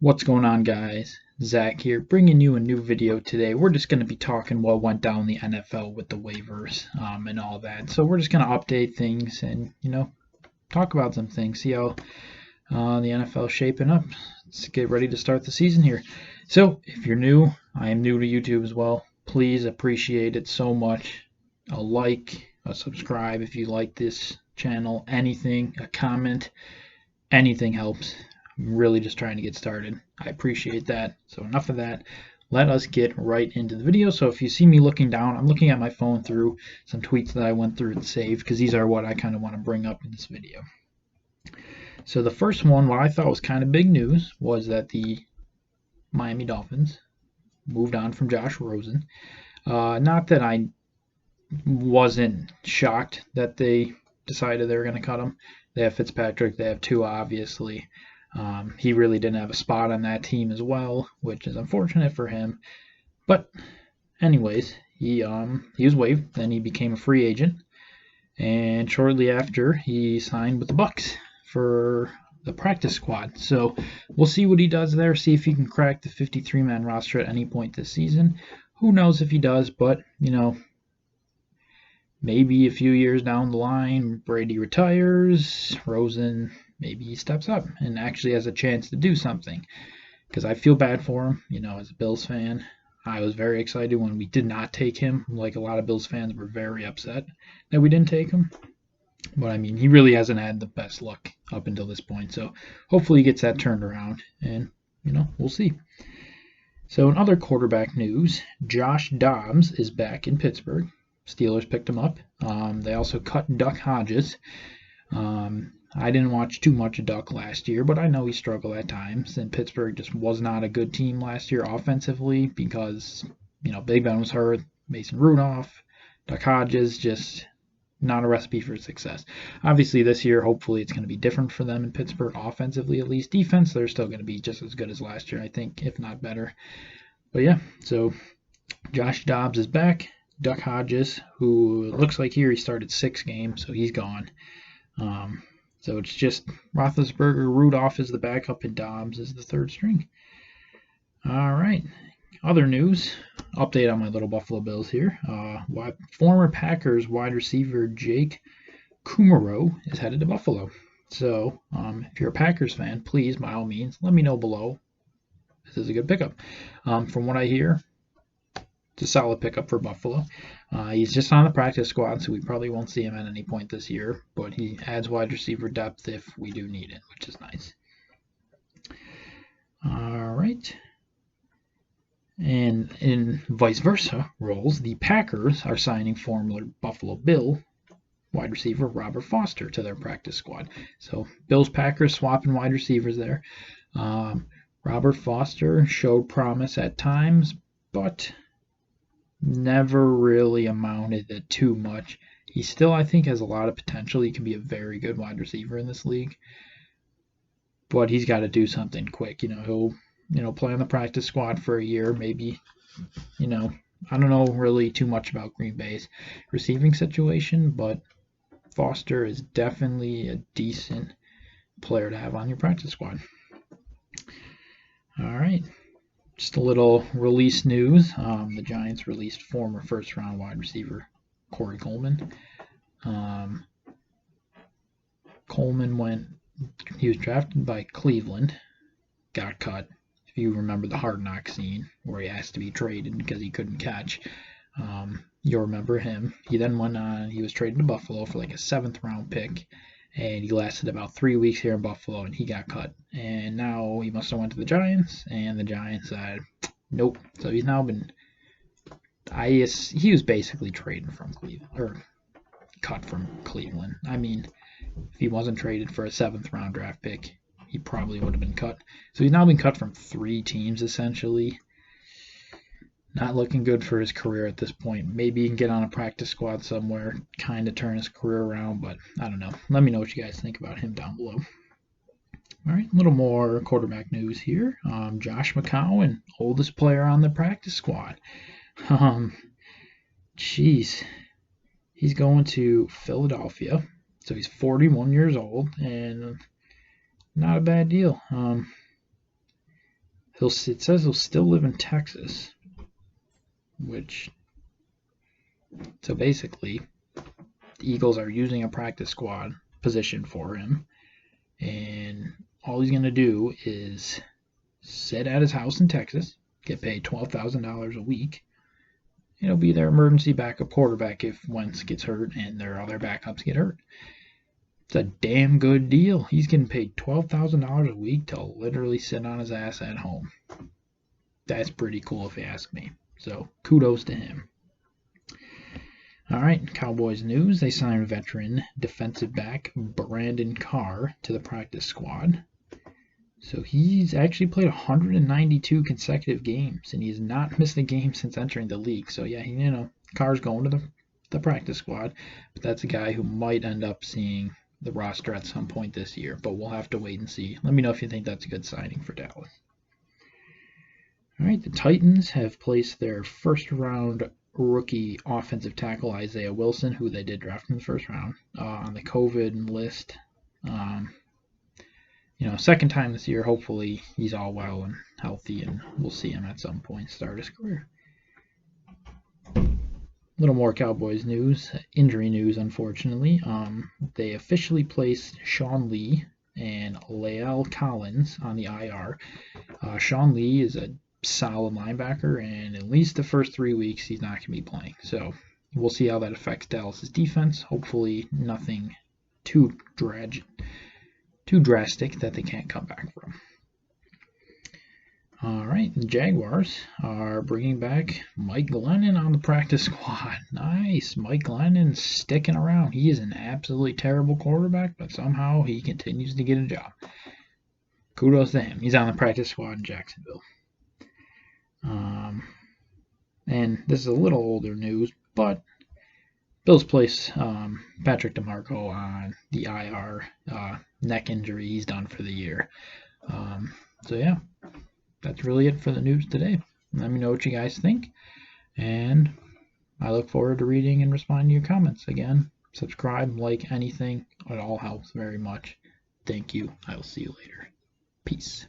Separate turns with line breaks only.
What's going on, guys? Zach here, bringing you a new video today. We're just going to be talking what went down in the NFL with the waivers and all that. So we're just going to update things and, talk about some things, see how the NFL is shaping up. Let's get ready to start the season here. So if you're new, I am new to YouTube as well. Please appreciate it so much. A like, a subscribe if you like this channel, anything, a comment, anything helps. I'm really just trying to get started. I appreciate that. So enough of that. Let us get right into the video. So if you see me looking down, I'm looking at my phone through some tweets that I went through and saved because these are what I kind of want to bring up in this video. So the first one, what I thought was kind of big news, was that the Miami Dolphins moved on from Josh Rosen. Not that I wasn't shocked that they decided they were going to cut him. They have Fitzpatrick, they have Tua, obviously. He really didn't have a spot on that team as well, which is unfortunate for him. But anyways, he was waived. Then he became a free agent, and shortly after, he signed with the Bucs for the practice squad. So we'll see what he does there. See if he can crack the 53-man roster at any point this season. Who knows if he does? But maybe a few years down the line, Brady retires, Rosen. Maybe he steps up and actually has a chance to do something. Because I feel bad for him, as a Bills fan. I was very excited when we did not take him. Like a lot of Bills fans were very upset that we didn't take him. But I mean, he really hasn't had the best luck up until this point. So hopefully he gets that turned around. And, we'll see. So in other quarterback news, Josh Dobbs is back in Pittsburgh. Steelers picked him up. They also cut Duck Hodges. I didn't watch too much of Duck last year, but I know he struggled at times. And Pittsburgh just was not a good team last year offensively because, Big Ben was hurt, Mason Rudolph, Duck Hodges, just not a recipe for success. Obviously, this year, hopefully, it's going to be different for them in Pittsburgh offensively, at least. Defense, they're still going to be just as good as last year, I think, if not better. But yeah, so Josh Dobbs is back. Duck Hodges, who looks like here he started 6 games, so he's gone. So it's just Roethlisberger, Rudolph is the backup, and Dobbs is the third string. All right. Other news, update on my little Buffalo Bills here. Former Packers wide receiver Jake Kumerow is headed to Buffalo. So if you're a Packers fan, please, by all means, let me know below. This is a good pickup. From what I hear, it's a solid pickup for Buffalo. He's just on the practice squad, so we probably won't see him at any point this year, but he adds wide receiver depth if we do need it, which is nice. All right. And in vice versa roles, the Packers are signing former Buffalo Bill wide receiver Robert Foster to their practice squad. So Bills Packers swapping wide receivers there. Robert Foster showed promise at times, but never really amounted to too much. He still, I think, has a lot of potential. He can be a very good wide receiver in this league. But he's got to do something quick. He'll, play on the practice squad for a year, maybe. I don't know really too much about Green Bay's receiving situation, but Foster is definitely a decent player to have on your practice squad. All right. Just a little release news. The Giants released former first-round wide receiver Corey Coleman. He was drafted by Cleveland, got cut. If you remember the Hard Knock scene where he asked to be traded because he couldn't catch, you'll remember him. He then went on, he was traded to Buffalo for like a 7th-round pick, and he lasted about 3 weeks here in Buffalo, and he got cut. And now he must have went to the Giants, and the Giants said, nope. So he's now been, he was basically traded from Cleveland, or cut from Cleveland. I mean, if he wasn't traded for a 7th-round draft pick, he probably would have been cut. So he's now been cut from 3 teams, essentially. Not looking good for his career at this point. Maybe he can get on a practice squad somewhere, kind of turn his career around, but I don't know. Let me know what you guys think about him down below. All right, a little more quarterback news here. Josh McCown, oldest player on the practice squad. He's going to Philadelphia, so he's 41 years old, and not a bad deal. It says he'll still live in Texas, so basically, the Eagles are using a practice squad position for him, and all he's going to do is sit at his house in Texas, get paid $12,000 a week. He'll be their emergency backup quarterback if Wentz gets hurt and their other backups get hurt. It's a damn good deal. He's getting paid $12,000 a week to literally sit on his ass at home. That's pretty cool if you ask me. So kudos to him. All right, Cowboys news. They signed veteran defensive back Brandon Carr to the practice squad. So he's actually played 192 consecutive games, and he has not missed a game since entering the league. So yeah, Carr's going to the practice squad, but that's a guy who might end up seeing the roster at some point this year. But we'll have to wait and see. Let me know if you think that's a good signing for Dallas. All right, the Titans have placed their first-round rookie offensive tackle Isaiah Wilson, who they did draft in the first round, on the COVID list. Second time this year. Hopefully he's all well and healthy, and we'll see him at some point start his career. A little more Cowboys news, injury news, unfortunately. They officially placed Sean Lee and Lael Collins on the IR. Sean Lee is a solid linebacker, and at least the first 3 weeks he's not going to be playing. So we'll see how that affects Dallas's defense. Hopefully nothing too drastic that they can't come back from. All right, the Jaguars are bringing back Mike Glennon on the practice squad. Nice. Mike Glennon's sticking around. He is an absolutely terrible quarterback, but somehow he continues to get a job. Kudos to him. He's on the practice squad in Jacksonville. And this is a little older news, but Bills place Patrick DeMarco on the IR, neck injury. He's done for the year. So yeah, that's really it for the news today. Let me know what you guys think, and I look forward to reading and responding to your comments. Again, subscribe, like, anything. It all helps very much. Thank you. I will see you later. Peace.